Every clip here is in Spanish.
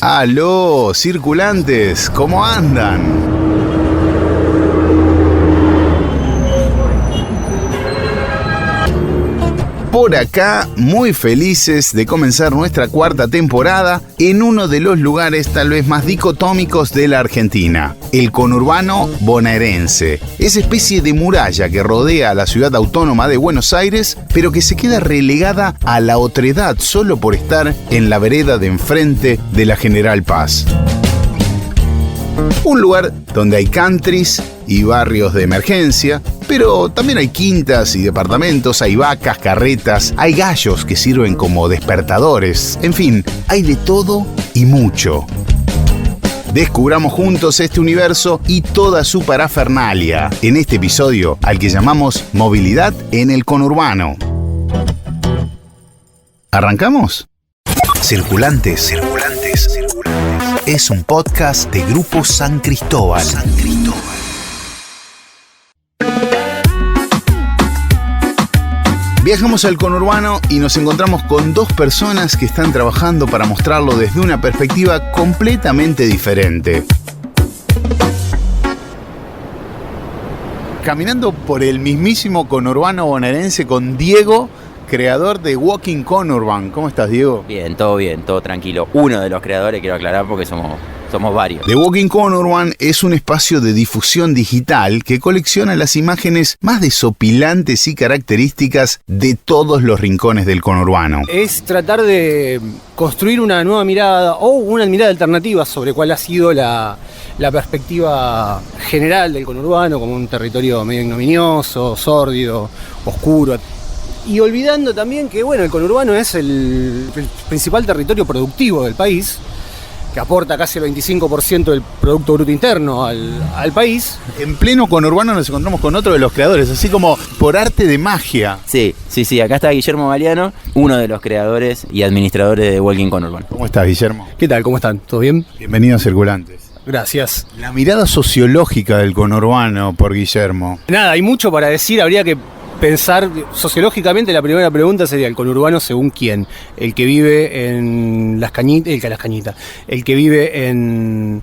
Aló, circulantes, ¿cómo andan? Por acá, muy felices de comenzar nuestra cuarta temporada en uno de los lugares tal vez más dicotómicos de la Argentina, el conurbano bonaerense. Esa especie de muralla que rodea a la ciudad autónoma de Buenos Aires, pero que se queda relegada a la otredad solo por estar en la vereda de enfrente de la General Paz. Un lugar donde hay countries y barrios de emergencia, pero también hay quintas y departamentos, hay vacas, carretas, hay gallos que sirven como despertadores, en fin, hay de todo y mucho. Descubramos juntos este universo y toda su parafernalia en este episodio al que llamamos Movilidad en el conurbano. ¿Arrancamos? Circulantes. Es un podcast de Grupo San Cristóbal. Viajamos al conurbano y nos encontramos con dos personas que están trabajando para mostrarlo desde una perspectiva completamente diferente. Caminando por el mismísimo conurbano bonaerense con Diego, creador de Walking Conurban. ¿Cómo estás, Diego? Bien, todo tranquilo. Uno de los creadores, quiero aclarar, porque somos varios. The Walking Conurban es un espacio de difusión digital que colecciona las imágenes más desopilantes y características de todos los rincones del conurbano. Es tratar de construir una nueva mirada o una mirada alternativa sobre cuál ha sido la perspectiva general del conurbano como un territorio medio ignominioso, sórdido, oscuro. Y olvidando también que el conurbano es el principal territorio productivo del país, que aporta casi el 25% del Producto Bruto Interno al país. En pleno conurbano nos encontramos con otro de los creadores, así como por arte de magia. Sí, acá está Guillermo Galeano, uno de los creadores y administradores de Walking Conurban. ¿Cómo estás, Guillermo? ¿Qué tal? ¿Cómo están? ¿Todo bien? Bienvenidos a Circulantes. Gracias. La mirada sociológica del conurbano por Guillermo. Nada, hay mucho para decir, habría que pensar sociológicamente. La primera pregunta sería: ¿el conurbano según quién? El que vive en Las Cañitas, el que vive en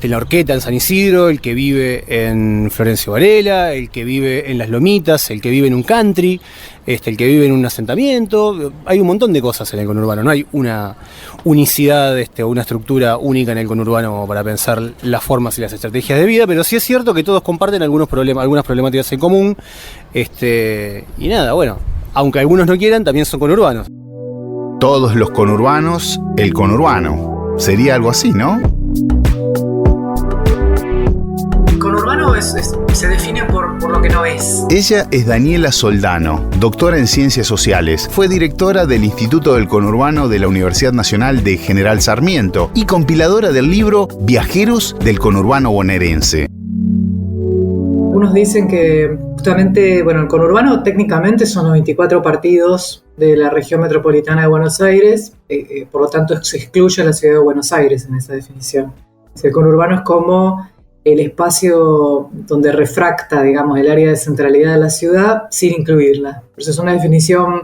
La Horqueta, en San Isidro, el que vive en Florencio Varela, el que vive en Las Lomitas, el que vive en un country, el que vive en un asentamiento. Hay un montón de cosas en el conurbano, no hay una unicidad o una estructura única en el conurbano para pensar las formas y las estrategias de vida, pero sí es cierto que todos comparten algunas problemáticas en común. Y nada, aunque algunos no quieran, también son conurbanos. Todos los conurbanos, el conurbano. Sería algo así, ¿no? El conurbano se define por lo que no es. Ella es Daniela Soldano, doctora en Ciencias Sociales. Fue directora del Instituto del Conurbano de la Universidad Nacional de General Sarmiento y compiladora del libro Viajeros del Conurbano Bonaerense. Unos dicen que justamente, el conurbano técnicamente son los 24 partidos de la región metropolitana de Buenos Aires, por lo tanto se excluye a la ciudad de Buenos Aires en esa definición. El conurbano es como el espacio donde refracta, digamos, el área de centralidad de la ciudad sin incluirla. Por eso es una definición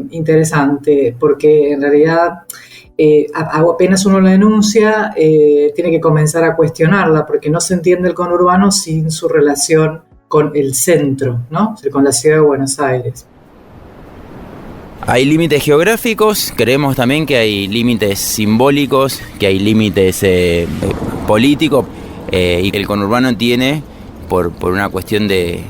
interesante, porque en realidad apenas uno la denuncia, tiene que comenzar a cuestionarla, porque no se entiende el conurbano sin su relación con el centro, ¿no? O sea, con la ciudad de Buenos Aires. Hay límites geográficos, creemos también que hay límites simbólicos, que hay límites políticos, y que el conurbano tiene, por una cuestión de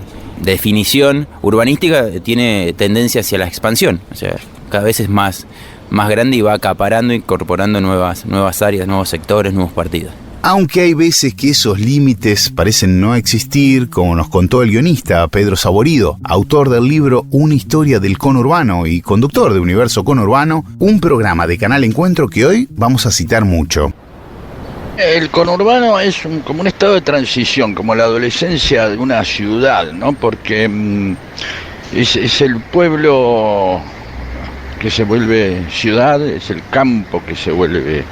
definición urbanística, tiene tendencia hacia la expansión. O sea, cada vez es más grande y va acaparando, incorporando nuevas áreas, nuevos sectores, nuevos partidos. Aunque hay veces que esos límites parecen no existir, como nos contó el guionista Pedro Saborido, autor del libro Una historia del conurbano y conductor de Universo Conurbano, un programa de Canal Encuentro que hoy vamos a citar mucho. El conurbano es como un estado de transición, como la adolescencia de una ciudad, ¿no? Porque es el pueblo que se vuelve ciudad, es el campo que se vuelve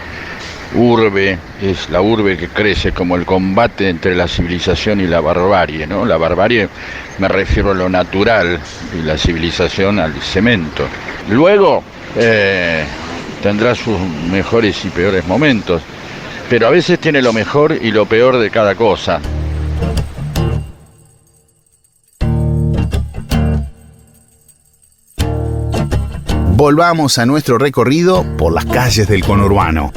urbe, es la urbe que crece como el combate entre la civilización y la barbarie, ¿no? La barbarie me refiero a lo natural y la civilización al cemento. Luego tendrá sus mejores y peores momentos, pero a veces tiene lo mejor y lo peor de cada cosa. Volvamos a nuestro recorrido por las calles del conurbano.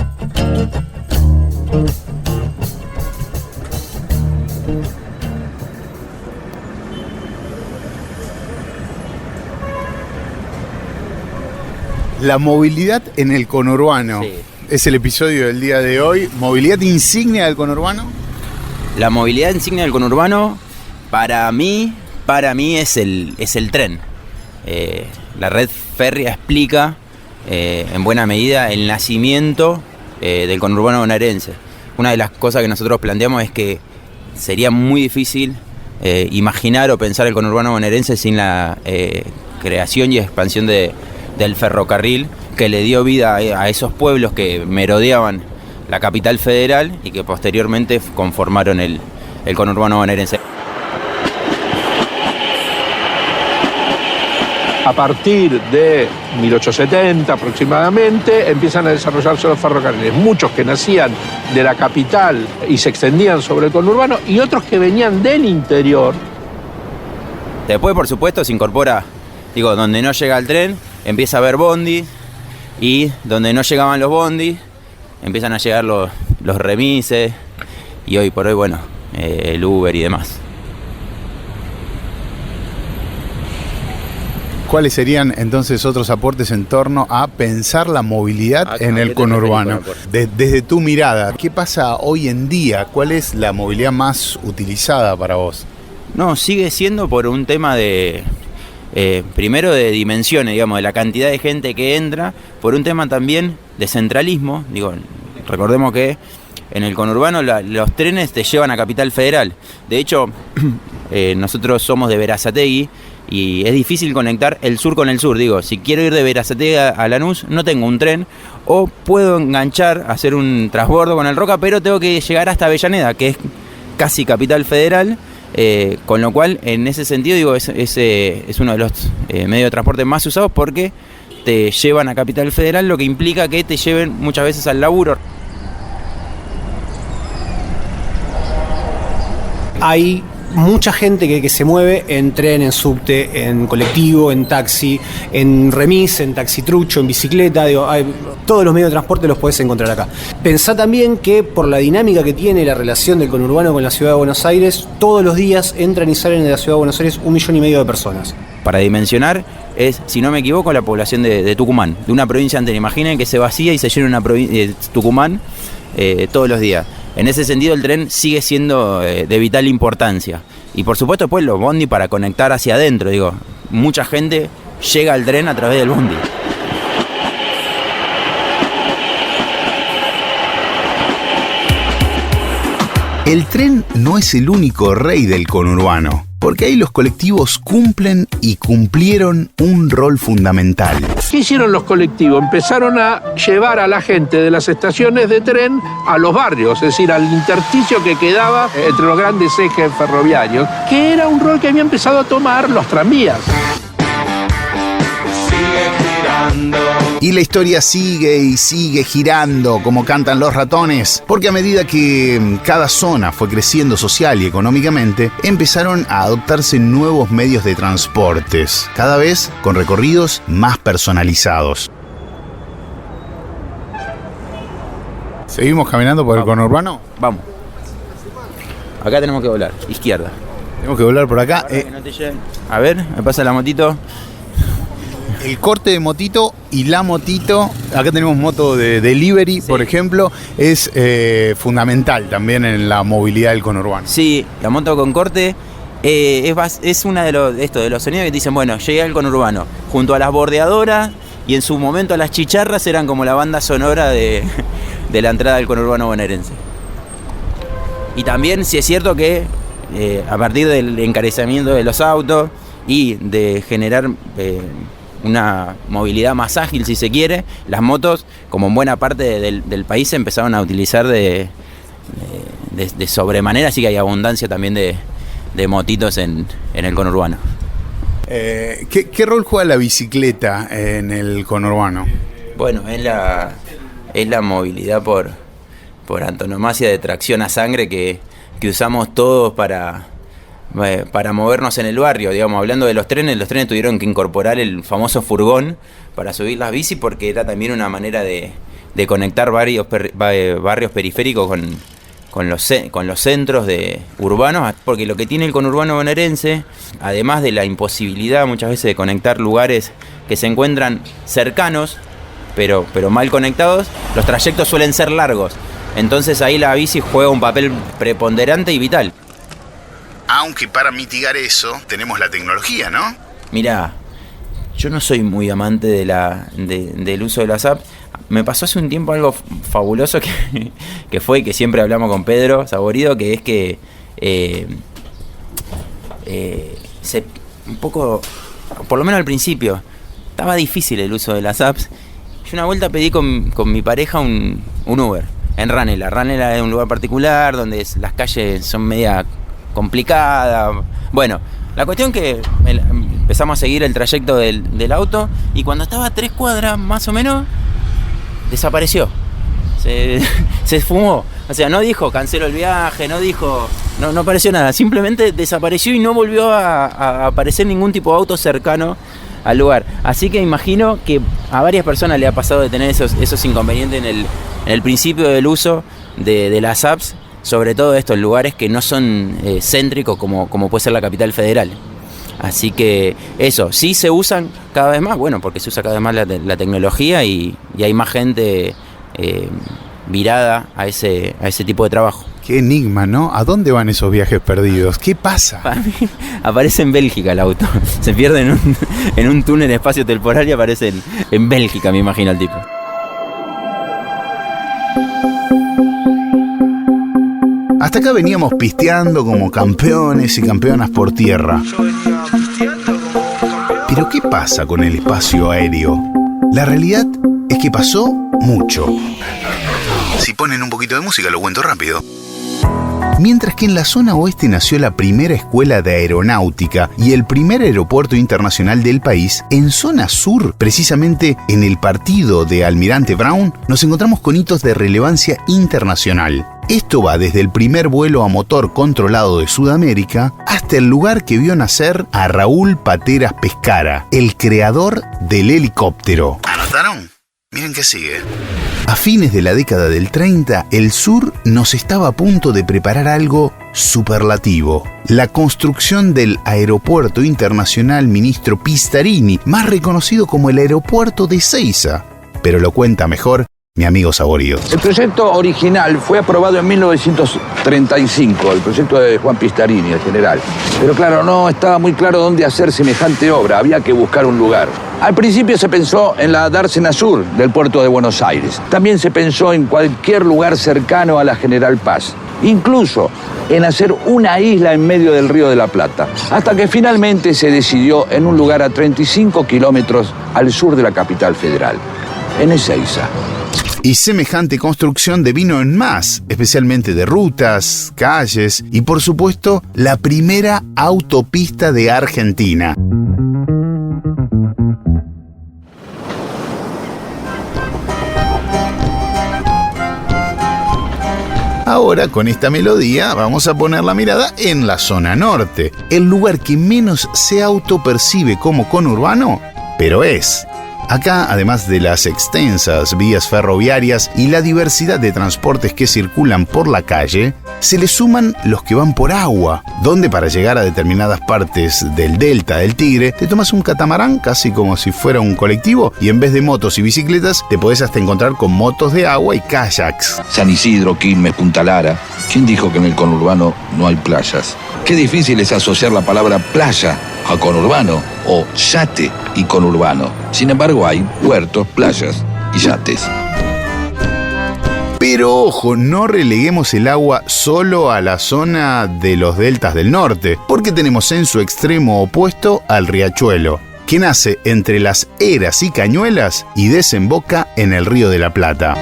La movilidad en el conurbano. Sí. Es el episodio del día de hoy. ¿Movilidad insignia del conurbano? La movilidad insignia del conurbano, para mí es el tren. La red férrea explica en buena medida el nacimiento del conurbano bonaerense. Una de las cosas que nosotros planteamos es que sería muy difícil imaginar o pensar el conurbano bonaerense sin la creación y expansión del ferrocarril, que le dio vida a esos pueblos que merodeaban la capital federal y que posteriormente conformaron el conurbano bonaerense. A partir de 1870 aproximadamente empiezan a desarrollarse los ferrocarriles, muchos que nacían de la capital y se extendían sobre el conurbano y otros que venían del interior. Después, por supuesto, se incorpora, donde no llega el tren, empieza a haber bondi, y donde no llegaban los bondis, empiezan a llegar los remises, y hoy por hoy, el Uber y demás. ¿Cuáles serían entonces otros aportes en torno a pensar la movilidad en el conurbano? Desde tu mirada, ¿qué pasa hoy en día? ¿Cuál es la movilidad más utilizada para vos? No, sigue siendo por un tema de... primero de dimensiones, de la cantidad de gente que entra, por un tema también de centralismo. Recordemos que en el conurbano los trenes te llevan a Capital Federal. De hecho, nosotros somos de Berazategui y es difícil conectar el sur con el sur. Si quiero ir de Berazategui a Lanús, no tengo un tren, o puedo enganchar, hacer un transbordo con el Roca, pero tengo que llegar hasta Avellaneda, que es casi Capital Federal. Con lo cual, en ese sentido, es uno de los medios de transporte más usados porque te llevan a Capital Federal, lo que implica que te lleven muchas veces al laburo. Hay mucha gente que se mueve en tren, en subte, en colectivo, en taxi, en remis, en taxitrucho, en bicicleta. Todos los medios de transporte los podés encontrar acá. Pensá también que por la dinámica que tiene la relación del conurbano con la ciudad de Buenos Aires, todos los días entran y salen de la ciudad de Buenos Aires 1,5 millones de personas. Para dimensionar, es, si no me equivoco, la población de Tucumán, de una provincia entera. Imaginen que se vacía y se llena una Tucumán todos los días. En ese sentido, el tren sigue siendo de vital importancia. Y por supuesto, después los bondi para conectar hacia adentro. Mucha gente llega al tren a través del bondi. El tren no es el único rey del conurbano, porque ahí los colectivos cumplen y cumplieron un rol fundamental. ¿Qué hicieron los colectivos? Empezaron a llevar a la gente de las estaciones de tren a los barrios, es decir, al intersticio que quedaba entre los grandes ejes ferroviarios, que era un rol que había empezado a tomar los tranvías. Y la historia sigue y sigue girando, como cantan los ratones, porque a medida que cada zona fue creciendo social y económicamente, empezaron a adoptarse nuevos medios de transportes, cada vez con recorridos más personalizados. ¿Seguimos caminando por el conurbano? Vamos. Acá tenemos que volar, izquierda. Tenemos que volar por acá. Que no te lleven. A ver, me pasa la motito. El corte de motito y la motito, acá tenemos moto de delivery, sí, por ejemplo, es fundamental también en la movilidad del conurbano. Sí, la moto con corte es una de los sonidos que te dicen, llegué al conurbano, junto a las bordeadoras y en su momento las chicharras eran como la banda sonora de la entrada del conurbano bonaerense. Y también sí es cierto que a partir del encarecimiento de los autos y de generar una movilidad más ágil, si se quiere, las motos, como en buena parte del país, se empezaron a utilizar de sobremanera, así que hay abundancia también de motitos en el conurbano. ¿Qué rol juega la bicicleta en el conurbano? Bueno, es la movilidad por antonomasia de tracción a sangre que usamos todos para movernos en el barrio. Digamos, hablando de los trenes tuvieron que incorporar el famoso furgón para subir las bicis porque era también una manera de conectar barrios periféricos con los centros urbanos, porque lo que tiene el conurbano bonaerense, además de la imposibilidad muchas veces de conectar lugares que se encuentran cercanos, pero mal conectados, los trayectos suelen ser largos. Entonces ahí la bici juega un papel preponderante y vital. Aunque para mitigar eso tenemos la tecnología, ¿no? Mirá, yo no soy muy amante del uso de las apps. Me pasó hace un tiempo algo fabuloso que fue, que siempre hablamos con Pedro Saborido, que es que un poco, por lo menos al principio, estaba difícil el uso de las apps. Yo una vuelta pedí con mi pareja un Uber en Ranela. Ranela es un lugar particular donde las calles son media complicadas. Bueno, la cuestión que empezamos a seguir el trayecto del auto y cuando estaba a 3 cuadras más o menos, desapareció. Se esfumó. O sea, no dijo cancelo el viaje, no apareció nada. Simplemente desapareció y no volvió a aparecer ningún tipo de auto cercano al lugar. Así que imagino que a varias personas le ha pasado de tener esos inconvenientes en el principio del uso de las apps, sobre todo esto en lugares que no son céntricos como puede ser la capital federal. Así que eso, sí se usan cada vez más, bueno, porque se usa cada vez más la tecnología y hay más gente virada a ese tipo de trabajo. Qué enigma, ¿no? ¿A dónde van esos viajes perdidos? ¿Qué pasa? Para mí, aparece en Bélgica el auto. Se pierde en un túnel espacio-temporal y aparece en Bélgica, me imagino el tipo. Hasta acá veníamos pisteando como campeones y campeonas por tierra. Pero ¿qué pasa con el espacio aéreo? La realidad es que pasó mucho. Si ponen un poquito de música lo cuento rápido. Mientras que en la zona oeste nació la primera escuela de aeronáutica y el primer aeropuerto internacional del país, en zona sur, precisamente en el partido de Almirante Brown, nos encontramos con hitos de relevancia internacional. Esto va desde el primer vuelo a motor controlado de Sudamérica hasta el lugar que vio nacer a Raúl Pateras Pescara, el creador del helicóptero. ¿Anotaron? Miren qué sigue. A fines de la década del 30, el sur nos estaba a punto de preparar algo superlativo. La construcción del Aeropuerto Internacional Ministro Pistarini, más reconocido como el Aeropuerto de Ezeiza. Pero lo cuenta mejor mi amigo Saborido. El proyecto original fue aprobado en 1935, el proyecto de Juan Pistarini, el general. Pero claro, no estaba muy claro dónde hacer semejante obra, había que buscar un lugar. Al principio se pensó en la dársena sur del puerto de Buenos Aires. También se pensó en cualquier lugar cercano a la General Paz. Incluso en hacer una isla en medio del Río de la Plata. Hasta que finalmente se decidió en un lugar a 35 kilómetros al sur de la capital federal, en Ezeiza. Y semejante construcción devino en más, especialmente de rutas, calles y por supuesto la primera autopista de Argentina. Ahora, con esta melodía, vamos a poner la mirada en la zona norte, el lugar que menos se autopercibe como conurbano, pero es. Acá, además de las extensas vías ferroviarias y la diversidad de transportes que circulan por la calle, se le suman los que van por agua, donde para llegar a determinadas partes del delta del Tigre te tomas un catamarán casi como si fuera un colectivo y en vez de motos y bicicletas te podés hasta encontrar con motos de agua y kayaks. San Isidro, Quilmes, Punta Lara. ¿Quién dijo que en el conurbano no hay playas? Qué difícil es asociar la palabra playa a conurbano o yate y conurbano. Sin embargo, hay puertos, playas y yates. Pero ojo, no releguemos el agua solo a la zona de los deltas del norte, porque tenemos en su extremo opuesto al riachuelo, que nace entre las Eras y Cañuelas y desemboca en el Río de la Plata.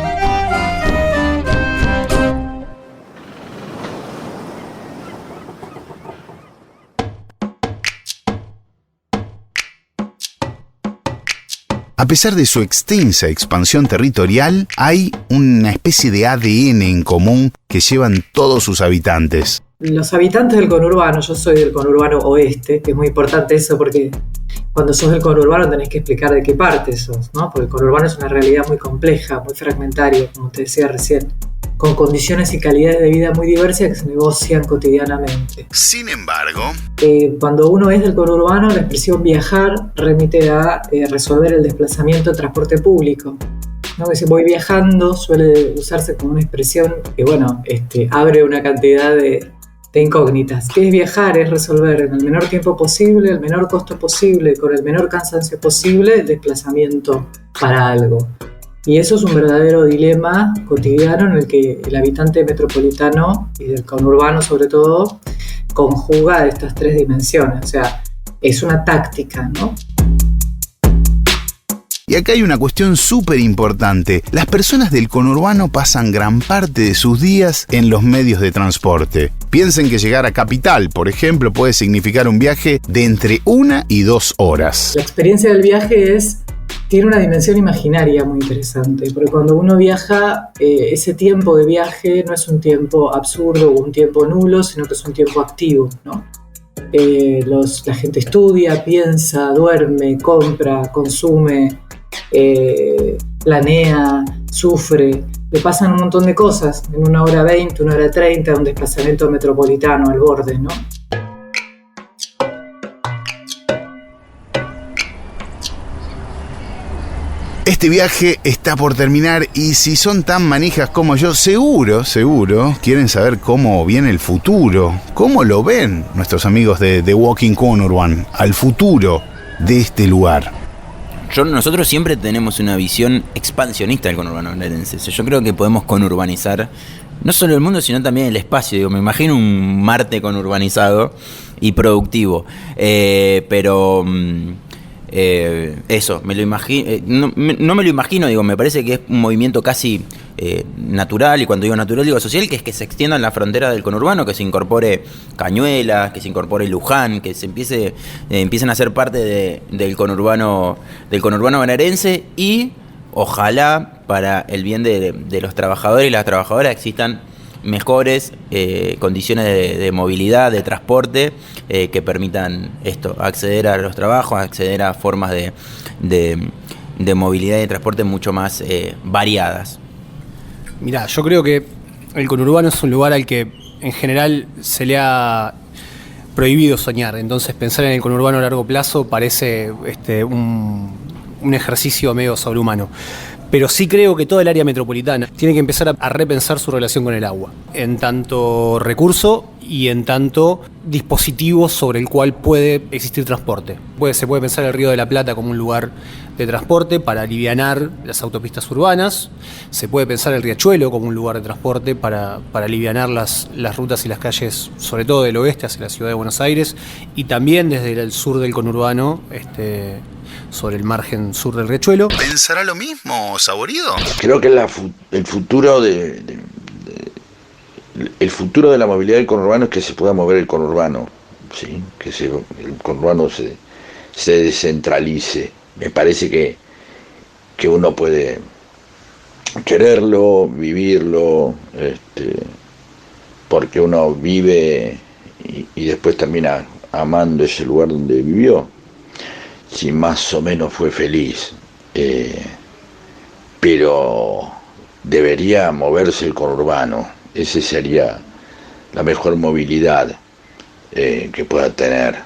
A pesar de su extensa expansión territorial, hay una especie de ADN en común que llevan todos sus habitantes. Los habitantes del conurbano, yo soy del conurbano oeste, que es muy importante eso porque cuando sos del conurbano tenés que explicar de qué parte sos, ¿no? Porque el conurbano es una realidad muy compleja, muy fragmentaria, como te decía recién, con condiciones y calidades de vida muy diversas que se negocian cotidianamente. Sin embargo, cuando uno es del conurbano, la expresión viajar remite a resolver el desplazamiento en transporte público, ¿no? Que si voy viajando suele usarse como una expresión que, bueno, abre una cantidad de incógnitas. ¿Qué es viajar? Es resolver en el menor tiempo posible, el menor costo posible, con el menor cansancio posible, el desplazamiento para algo. Y eso es un verdadero dilema cotidiano en el que el habitante metropolitano y del conurbano sobre todo conjuga estas tres dimensiones. O sea, es una táctica, ¿no? Y acá hay una cuestión súper importante. Las personas del conurbano pasan gran parte de sus días en los medios de transporte. Piensen que llegar a Capital, por ejemplo, puede significar un viaje de entre 1 y 2 horas. La experiencia del viaje tiene una dimensión imaginaria muy interesante, porque cuando uno viaja, ese tiempo de viaje no es un tiempo absurdo o un tiempo nulo, sino que es un tiempo activo, ¿no? La gente estudia, piensa, duerme, compra, consume, planea, sufre, le pasan un montón de cosas en 1 hora 20, 1 hora 30, un desplazamiento metropolitano al borde, ¿no? Este viaje está por terminar y si son tan manijas como yo, seguro quieren saber cómo viene el futuro. ¿Cómo lo ven nuestros amigos de The Walking Conurban al futuro de este lugar? Nosotros siempre tenemos una visión expansionista del conurbano bonaerense. Yo creo que podemos conurbanizar no solo el mundo, sino también el espacio. Me imagino un Marte conurbanizado y productivo. Eso, me lo imagino, no me lo imagino, me parece que es un movimiento casi natural, y cuando digo natural digo social, que es que se extienda en la frontera del conurbano, que se incorpore Cañuelas, que se incorpore Luján, que se empiecen a ser parte del conurbano bonaerense, y ojalá para el bien de los trabajadores y las trabajadoras existan mejores condiciones de movilidad, de transporte, que permitan acceder a los trabajos, acceder a formas de movilidad y de transporte mucho más variadas. Mirá, yo creo que el conurbano es un lugar al que en general se le ha prohibido soñar, entonces pensar en el conurbano a largo plazo parece un ejercicio medio sobrehumano. Pero sí creo que toda el área metropolitana tiene que empezar a repensar su relación con el agua, en tanto recurso y en tanto dispositivo sobre el cual puede existir transporte. Se puede pensar el Río de la Plata como un lugar de transporte para alivianar las autopistas urbanas, se puede pensar el Riachuelo como un lugar de transporte para alivianar las rutas y las calles, sobre todo del oeste hacia la ciudad de Buenos Aires, y también desde el sur del conurbano, sobre el margen sur del Riachuelo. ¿Pensará lo mismo, Saborido? Creo que el futuro de la movilidad del conurbano es que se pueda mover el conurbano, ¿sí? Que el conurbano se descentralice. Me parece que uno puede quererlo, vivirlo, porque uno vive y después termina amando ese lugar donde vivió, si más o menos fue feliz, pero debería moverse el conurbano. Ese sería la mejor movilidad que pueda tener,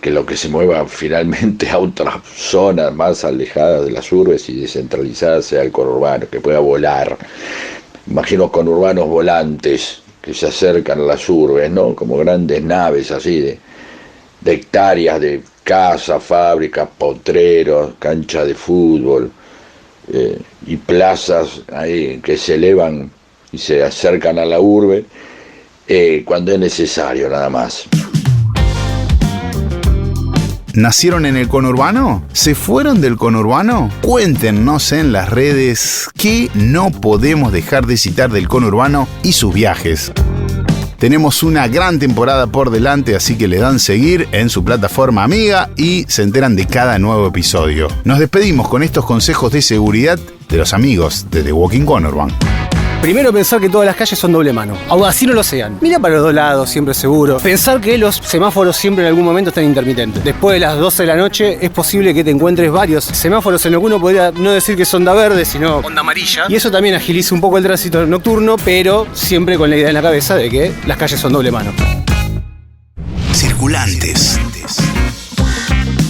que lo que se mueva finalmente a otras zonas más alejadas de las urbes y descentralizadas sea el conurbano, que pueda volar. Imagino conurbanos volantes que se acercan a las urbes, ¿no? Como grandes naves así de hectáreas de casas, fábricas, potreros, canchas de fútbol, y plazas ahí que se elevan y se acercan a la urbe cuando es necesario, nada más. ¿Nacieron en el conurbano? ¿Se fueron del conurbano? Cuéntenos en las redes qué no podemos dejar de citar del conurbano y sus viajes. Tenemos una gran temporada por delante, así que le dan seguir en su plataforma amiga y se enteran de cada nuevo episodio. Nos despedimos con estos consejos de seguridad de los amigos de The Walking Conurban. Primero, pensar que todas las calles son doble mano, aún así no lo sean. Mira para los dos lados, siempre seguro. Pensar que los semáforos siempre en algún momento están intermitentes. Después de las 12 de la noche es posible que te encuentres varios semáforos en lo que uno podría no decir que es onda verde, sino onda amarilla. Y eso también agiliza un poco el tránsito nocturno, pero siempre con la idea en la cabeza de que las calles son doble mano. Circulantes.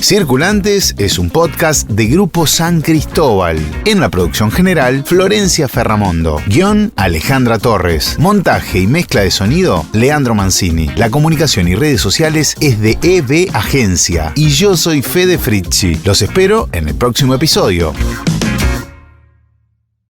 Circulantes es un podcast de Grupo San Cristóbal. En la producción general, Florencia Ferramondo. Guión, Alejandra Torres. Montaje y mezcla de sonido, Leandro Mancini. La comunicación y redes sociales es de EB Agencia. Y yo soy Fede Fritchi. Los espero en el próximo episodio.